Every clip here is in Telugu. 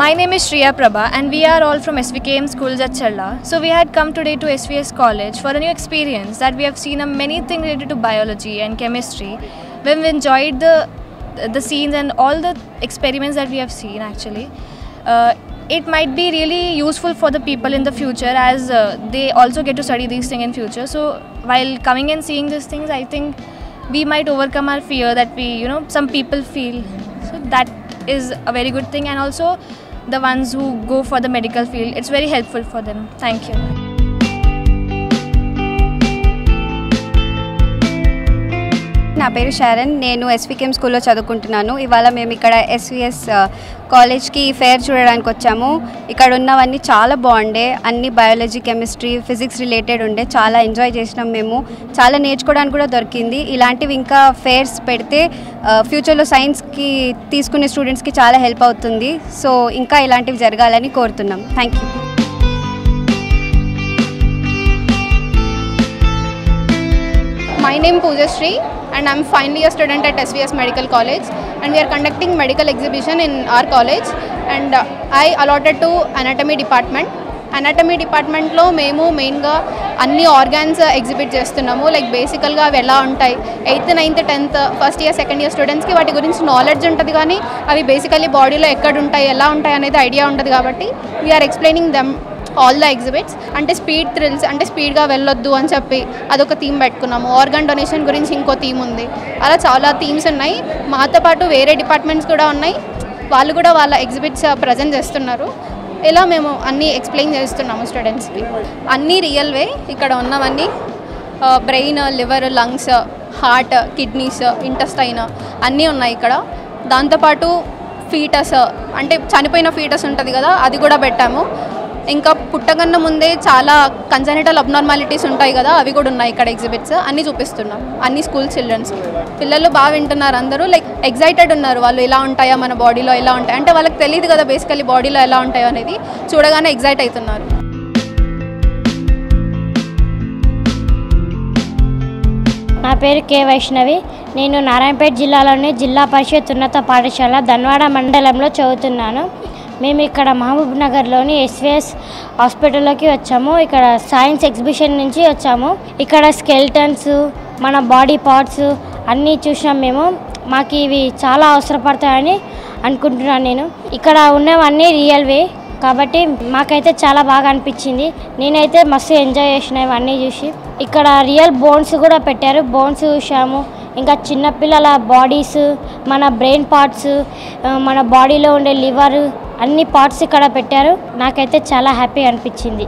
My name is Shriya Prabha and we are all from SVKM schools at Challa. So we had come today to SVS College for a new experience that we have seen many things related to biology and chemistry. When we enjoyed the scenes and all the experiments that we have seen actually. It might be really useful for the people in the future as they also get to study these things in future. So while coming and seeing these things, I think we might overcome our fear that some people feel. So that is a very good thing, and also the ones who go for the medical field, it's very helpful for them. Thank you. నా పేరు శరణ్, నేను ఎస్వికేఎం స్కూల్లో చదువుకుంటున్నాను. ఇవాళ మేము ఇక్కడ ఎస్విఎస్ కాలేజ్కి ఫేర్ చూడడానికి వచ్చాము. ఇక్కడ ఉన్నవన్నీ చాలా బాగుండే, అన్ని బయాలజీ, కెమిస్ట్రీ, ఫిజిక్స్ రిలేటెడ్ ఉండే. చాలా ఎంజాయ్ చేసినాం మేము, చాలా నేర్చుకోవడానికి కూడా దొరికింది. ఇలాంటివి ఇంకా ఫేర్స్ పెడితే ఫ్యూచర్లో సైన్స్కి తీసుకునే స్టూడెంట్స్కి చాలా హెల్ప్ అవుతుంది. సో ఇంకా ఇలాంటివి జరగాలని కోరుతున్నాం. Thank you. My name is Pooja Sri and I'm final year student at SVS Medical College, and we are conducting medical exhibition in our college, and I allotted to anatomy department. Anatomy department లో మేము మెయిన్గా అన్ని ఆర్గాన్స్ ఎగ్జిబిట్ చేస్తున్నాము. లైక్ బేసికల్గా అవి ఎలా ఉంటాయి, 8th, 9th, 10th, first year, second year స్టూడెంట్స్కి వాటి గురించి నాలెడ్జ్ ఉంటుంది, కానీ అవి బేసికల్లీ బాడీలో ఎక్కడ ఉంటాయి, ఎలా ఉంటాయి అనేది ఐడియా ఉంటుంది. కాబట్టి we are explaining them all the exhibits. అంటే స్పీడ్ థ్రిల్స్, అంటే స్పీడ్గా వెళ్ళొద్దు అని చెప్పి అదొక థీమ్ పెట్టుకున్నాము. ఆర్గాన్ డొనేషన్ గురించి ఇంకో థీమ్ ఉంది. అలా చాలా థీమ్స్ ఉన్నాయి. మాతో పాటు వేరే డిపార్ట్మెంట్స్ కూడా ఉన్నాయి, వాళ్ళు కూడా వాళ్ళ ఎగ్జిబిట్స్ ప్రజెంట్ చేస్తున్నారు. ఇలా మేము అన్నీ ఎక్స్ప్లెయిన్ చేస్తున్నాము స్టూడెంట్స్కి. అన్నీ రియల్వే ఇక్కడ ఉన్నవన్నీ, brain, liver, lungs, heart, kidneys, intestine అన్నీ ఉన్నాయి ఇక్కడ. దాంతోపాటు ఫీటస్, అంటే చనిపోయిన ఫీటస్ ఉంటుంది కదా, అది కూడా పెట్టాము. ఇంకా పుట్టకన్నా ముందే చాలా కన్జనిటల్ అబ్నార్మాలిటీస్ ఉంటాయి కదా, అవి కూడా ఉన్నాయి ఇక్కడ ఎగ్జిబిట్స్. అన్నీ చూపిస్తున్నాం అన్ని స్కూల్ చిల్డ్రన్స్. పిల్లలు బాగా వింటున్నారు, అందరూ లైక్ ఎగ్జైటెడ్ ఉన్నారు. వాళ్ళు ఎలా ఉంటాయో, మన బాడీలో ఎలా ఉంటాయి అంటే వాళ్ళకి తెలియదు కదా బేసికల్లీ బాడీలో ఎలా ఉంటాయో అనేది, చూడగానే ఎగ్జైట్ అవుతున్నారు. నా పేరు కే వైష్ణవి. నేను నారాయణపేట జిల్లాలోని జిల్లా పరిషత్ ఉన్నత పాఠశాల ధన్వాడ మండలంలో చదువుతున్నాను. మేము ఇక్కడ మహబూబ్ నగర్లోని ఎస్విఎస్ హాస్పిటల్లోకి వచ్చాము. ఇక్కడ సైన్స్ ఎగ్జిబిషన్ నుంచి వచ్చాము. ఇక్కడ స్కెల్టన్స్, మన బాడీ పార్ట్స్ అన్నీ చూసాం మేము. మాకు ఇవి చాలా అవసరపడతాయని అనుకుంటున్నాను నేను. ఇక్కడ ఉన్నవన్నీ రియల్వే కాబట్టి మాకైతే చాలా బాగా అనిపించింది. నేనైతే మస్తు ఎంజాయ్ చేసిన ఇవన్నీ చూసి. ఇక్కడ రియల్ బోన్స్ కూడా పెట్టారు, బోన్స్ చూసాము. ఇంకా చిన్నపిల్లల బాడీస్, మన బ్రెయిన్ పార్ట్స్, మన బాడీలో ఉండే లివర్, అన్ని పార్ట్స్ ఇక్కడ పెట్టారు. నాకైతే చాలా హ్యాపీ అనిపించింది.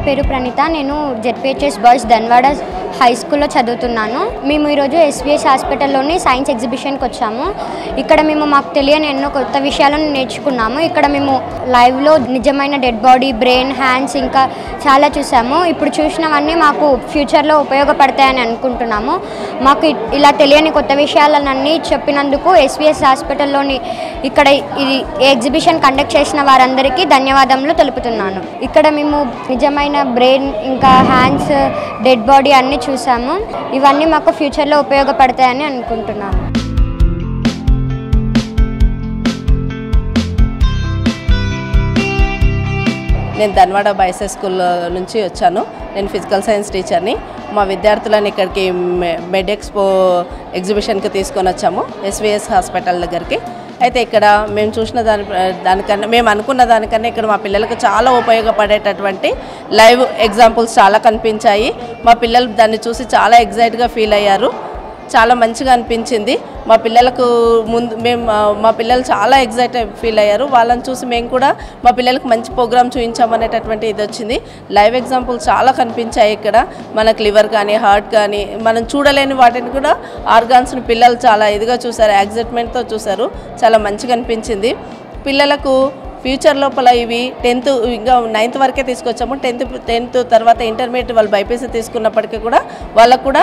పేరు ప్రణీత, నేను జెడ్పిహెచ్ఎస్ బాయ్స్ ధన్వాడ హై స్కూల్లో చదువుతున్నాను. మేము ఈరోజు ఎస్విఎస్ హాస్పిటల్లోని సైన్స్ ఎగ్జిబిషన్కి వచ్చాము. ఇక్కడ మేము మాకు తెలియని ఎన్నో కొత్త విషయాలను నేర్చుకున్నాము. ఇక్కడ మేము లైవ్లో నిజమైన డెడ్ బాడీ, బ్రెయిన్, హ్యాండ్స్ ఇంకా చాలా చూసాము. ఇప్పుడు చూసినవన్నీ మాకు ఫ్యూచర్లో ఉపయోగపడతాయని అనుకుంటున్నాము. మాకు ఇలా తెలియని కొత్త విషయాలన్నీ చెప్పినందుకు ఎస్విఎస్ హాస్పిటల్లోని ఇక్కడ ఈ ఎగ్జిబిషన్ కండక్ట్ చేసిన వారందరికీ ధన్యవాదములు తెలుపుతున్నాను. ఇక్కడ మేము నిజమైన బ్రెయిన్ ఇంకా హ్యాండ్స్, డెడ్ బాడీ అన్నీ చూసాము. ఇవన్నీ మాకు ఫ్యూచర్లో ఉపయోగపడతాయని అనుకుంటున్నాను. నేను ధన్వాడ బాయ్స్ స్కూల్ నుంచి వచ్చాను. నేను ఫిజికల్ సైన్స్ టీచర్ని. మా విద్యార్థులను ఇక్కడికి మెడ్ ఎక్స్పో ఎగ్జిబిషన్కి తీసుకొని వచ్చాము, ఎస్విఎస్ హాస్పిటల్ దగ్గరికి. అయితే ఇక్కడ మేము చూసిన దానికన్నా, మేము అనుకున్న దానికన్నా ఇక్కడ మా పిల్లలకు చాలా ఉపయోగపడేటటువంటి లైవ్ ఎగ్జాంపుల్స్ చాలా కనిపించాయి. మా పిల్లలు దాన్ని చూసి చాలా ఎగ్జైట్గా ఫీల్ అయ్యారు. చాలా మంచిగా అనిపించింది. మా పిల్లలకు మా పిల్లలు చాలా ఎగ్జైట్ ఫీల్ అయ్యారు. వాళ్ళని చూసి మేము కూడా మా పిల్లలకు మంచి ప్రోగ్రామ్ చూపించామనేటటువంటి ఇది వచ్చింది. లైవ్ ఎగ్జాంపుల్స్ చాలా కనిపించాయి ఇక్కడ. మనకు లివర్ కానీ, హార్ట్ కానీ, మనం చూడలేని వాటిని కూడా ఆర్గాన్స్ని పిల్లలు చాలా ఇదిగా చూసారు, ఎగ్జైట్మెంట్తో చూసారు. చాలా మంచిగా అనిపించింది. పిల్లలకు ఫ్యూచర్ లోపల ఇవి 10th ఇంకా 9th వరకే తీసుకొచ్చాము. 10th తర్వాత ఇంటర్మీడియట్ వాళ్ళు బైపీసీ తీసుకున్నప్పటికీ కూడా వాళ్ళకు కూడా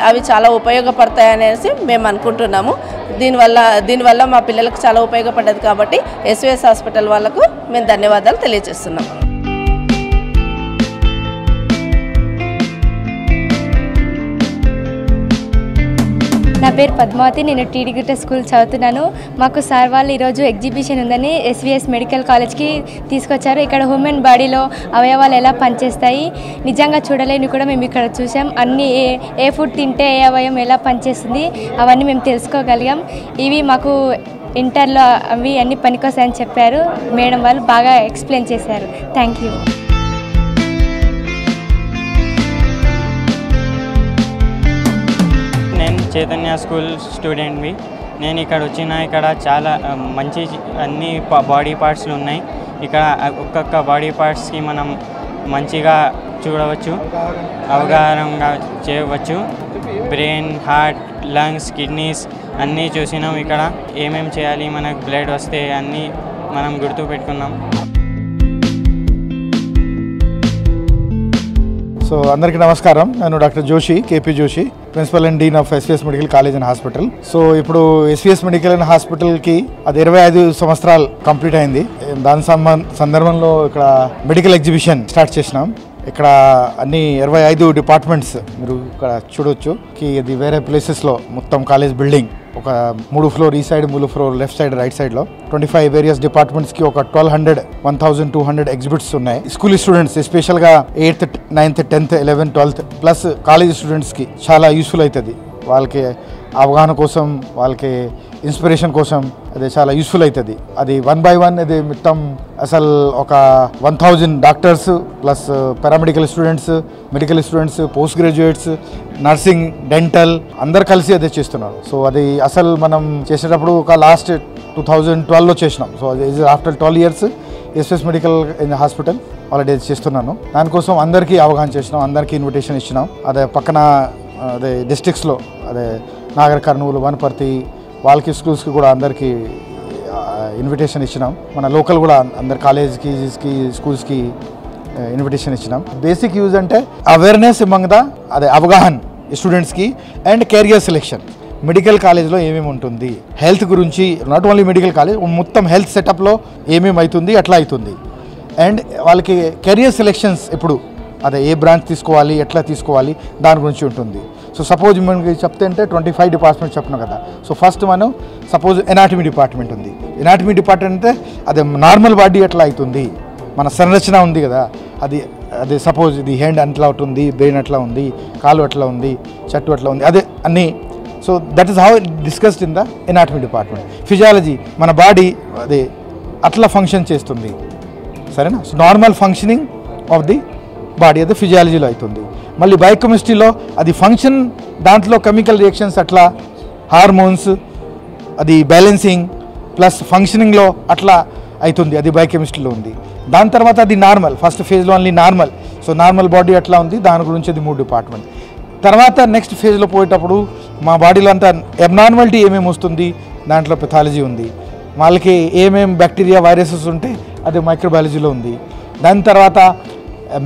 అవి చాలా ఉపయోగపడతాయనేసి మేము అనుకుంటున్నాము. దీనివల్ల మా పిల్లలకు చాలా ఉపయోగపడ్డది కాబట్టి ఎస్విఎస్ హాస్పిటల్ వాళ్ళకు మేము ధన్యవాదాలు తెలియజేస్తున్నాము. నా పేరు పద్మావతి, నేను టీడీగుట్ట స్కూల్ చదువుతున్నాను. మాకు సార్ వాళ్ళు ఈరోజు ఎగ్జిబిషన్ ఉందని ఎస్విఎస్ మెడికల్ కాలేజ్కి తీసుకొచ్చారు. ఇక్కడ హ్యూమన్ బాడీలో అవయవాలు ఎలా పనిచేస్తాయి, నిజంగా చూడలేని కూడా మేము ఇక్కడ చూసాం. అన్నీ ఏ ఫుడ్ తింటే ఏ అవయవం ఎలా పనిచేస్తుంది అవన్నీ మేము తెలుసుకోగలిగాం. ఇవి మాకు ఇంటర్లో అవి అన్నీ పనికొస్తాయని చెప్పారు. మేడం వాళ్ళు బాగా ఎక్స్ప్లెయిన్ చేశారు. Thank you. నేను చైతన్య స్కూల్ స్టూడెంట్వి. నేను ఇక్కడ చాలా మంచి అన్ని బాడీ పార్ట్స్లు ఉన్నాయి. ఇక్కడ ఒక్కొక్క బాడీ పార్ట్స్కి మనం మంచిగా చూడవచ్చు, అవగాహనగా చేయవచ్చు. బ్రెయిన్, హార్ట్, లంగ్స్, కిడ్నీస్ అన్నీ చూసినాం. ఇక్కడ ఏమేమి చేయాలి, మనకు బ్లడ్ వస్తే అన్నీ మనం గుర్తుపెట్టుకున్నాం. సో అందరికీ నమస్కారం. నేను doctor Joshi, K P Joshi, principal and dean of S V S medical college and hospital. So ఇప్పుడు ఎస్విఎస్ మెడికల్ అండ్ హాస్పిటల్కి అది 25 సంవత్సరాలు కంప్లీట్ అయింది. దాని సందర్భంలో ఇక్కడ మెడికల్ ఎగ్జిబిషన్ స్టార్ట్ చేసినాం. ఇక్కడ అన్ని 25 డిపార్ట్మెంట్స్ మీరు ఇక్కడ చూడవచ్చు. ఇది వేరే ప్లేసెస్లో మొత్తం కాలేజ్ బిల్డింగ్ ఒక 3 ఫ్లోర్ ఈ side, 3 floor left side, right సైడ్లో 25 వేరియస్ డిపార్ట్మెంట్స్కి ఒక 1200 ఎగ్జిబిట్స్ ఉన్నాయి. స్కూల్ స్టూడెంట్స్ ఎస్పెషల్గా 8th, 9th, 10th, 11th, 12th plus college స్టూడెంట్స్కి చాలా యూస్ఫుల్ అవుతుంది. వాళ్ళకి అవగాహన కోసం, వాళ్ళకి ఇన్స్పిరేషన్ కోసం అది చాలా యూస్ఫుల్ అవుతుంది. అది 1 by 1 ఇది మొత్తం అసలు ఒక 1000 doctors plus paramedical students, medical students, post graduates, nursing, dental అందరు కలిసి అదే చేస్తున్నారు. సో అది అసలు మనం చేసేటప్పుడు ఒక లాస్ట్ 2012లో చేసినాం. సో అది after 12 years SVS medical hospital already చేస్తున్నాను. దానికోసం అందరికీ అవగాహన చేసినాం, అందరికీ ఇన్విటేషన్ ఇచ్చినాం. అదే పక్కన అదే డిస్ట్రిక్ట్స్లో అదే నాగర్ కర్నూలు, వనపర్తి వాళ్ళకి స్కూల్స్కి కూడా అందరికీ ఇన్విటేషన్ ఇచ్చినాం. మన లోకల్ కూడా అందరు కాలేజ్కి, స్కూల్స్కి ఇన్విటేషన్ ఇచ్చినాం. బేసిక్ యూజ్ అంటే అవేర్నెస్ అమంగ్ ద అదే అవగాహన స్టూడెంట్స్కి అండ్ కెరియర్ సెలెక్షన్. మెడికల్ కాలేజ్లో ఏమేమి ఉంటుంది, హెల్త్ గురించి, నాట్ ఓన్లీ మెడికల్ కాలేజ్ మొత్తం హెల్త్ సెటప్లో ఏమేమి అవుతుంది, ఎట్లా అవుతుంది, అండ్ వాళ్ళకి కెరియర్ సెలెక్షన్స్ ఎప్పుడు అదే ఏ బ్రాంచ్ తీసుకోవాలి, ఎట్లా తీసుకోవాలి దాని గురించి ఉంటుంది. సో సపోజ్ మనకి చెప్తే అంటే 25 డిపార్ట్మెంట్ చెప్పినాం కదా. సో ఫస్ట్ మనం సపోజ్ ఎనాటమీ డిపార్ట్మెంట్ ఉంది. ఎనాటమీ డిపార్ట్మెంట్ అంటే అదే నార్మల్ బాడీ ఎట్లా అవుతుంది, మన సంరచన ఉంది కదా, అదే సపోజ్ ఇది హ్యాండ్ ఎట్లా ఉంటుంది, బ్రెయిన్ ఎట్లా ఉంది, కాలు ఎట్లా ఉంది, చెట్టు ఎట్లా ఉంది, అదే అన్నీ. So that is how discussed in the anatomy department. Physiology మన బాడీ అదే అట్లా ఫంక్షన్ చేస్తుంది, సరేనా. So normal functioning of the body అది ఫిజియాలజీలో అవుతుంది. మళ్ళీ బయోకెమిస్ట్రీలో అది ఫంక్షన్, దాంట్లో కెమికల్ రియాక్షన్స్ అట్లా, హార్మోన్స్, అది బ్యాలెన్సింగ్ ప్లస్ ఫంక్షనింగ్లో అట్లా అవుతుంది, అది బయోకెమిస్ట్రీలో ఉంది. దాని తర్వాత అది నార్మల్, ఫస్ట్ ఫేజ్లో only normal. So normal body ఎట్లా ఉంది దాని గురించి అది 3 డిపార్ట్మెంట్. తర్వాత నెక్స్ట్ ఫేజ్లో పోయేటప్పుడు మా బాడీలో అంతా అబ్నార్మాలిటీ ఏమేమి వస్తుంది దాంట్లో పెథాలజీ ఉంది. వాళ్ళకి ఏమేమి బ్యాక్టీరియా, వైరసెస్ ఉంటే అది మైక్రోబయాలజీలో ఉంది. దాని తర్వాత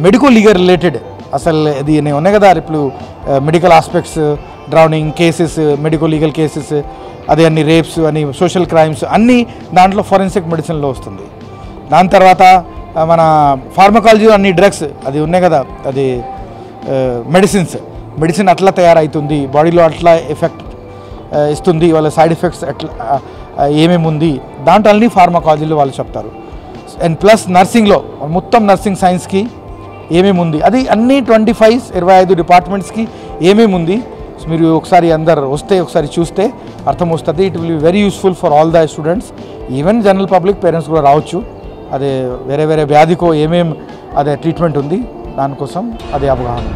మెడికల్ లీగల్ రిలేటెడ్ అసలు ఇది ఉన్నాయి కదా ఇప్పుడు medical aspects, drowning cases, medical legal cases, అదే అన్ని రేప్స్ అని, సోషల్ క్రైమ్స్ అన్నీ దాంట్లో ఫోరెన్సిక్ మెడిసిన్లో వస్తుంది. దాని తర్వాత మన ఫార్మకాలజీ అన్ని డ్రగ్స్ అది ఉన్నాయి కదా, అది మెడిసిన్ అట్లా తయారవుతుంది, బాడీలో అట్లా ఎఫెక్ట్ ఇస్తుంది, వాళ్ళ సైడ్ ఎఫెక్ట్స్ అట్లా ఏమేమి ఉంది దాంట్లో అన్ని ఫార్మకాలజీలో వాళ్ళు చెప్తారు. అండ్ ప్లస్ నర్సింగ్లో మొత్తం నర్సింగ్ సైన్స్కి ఏమేమి ఉంది అది అన్ని 25 డిపార్ట్మెంట్స్కి ఏమేమి ఉంది మీరు ఒకసారి అందరు వస్తే ఒకసారి చూస్తే అర్థం వస్తుంది. It will be very useful for all the students, even general public, parents కూడా రావచ్చు. అదే వేరే వ్యాధికో ఏమేమి అదే ట్రీట్మెంట్ ఉంది దానికోసం అదే అవగాహన.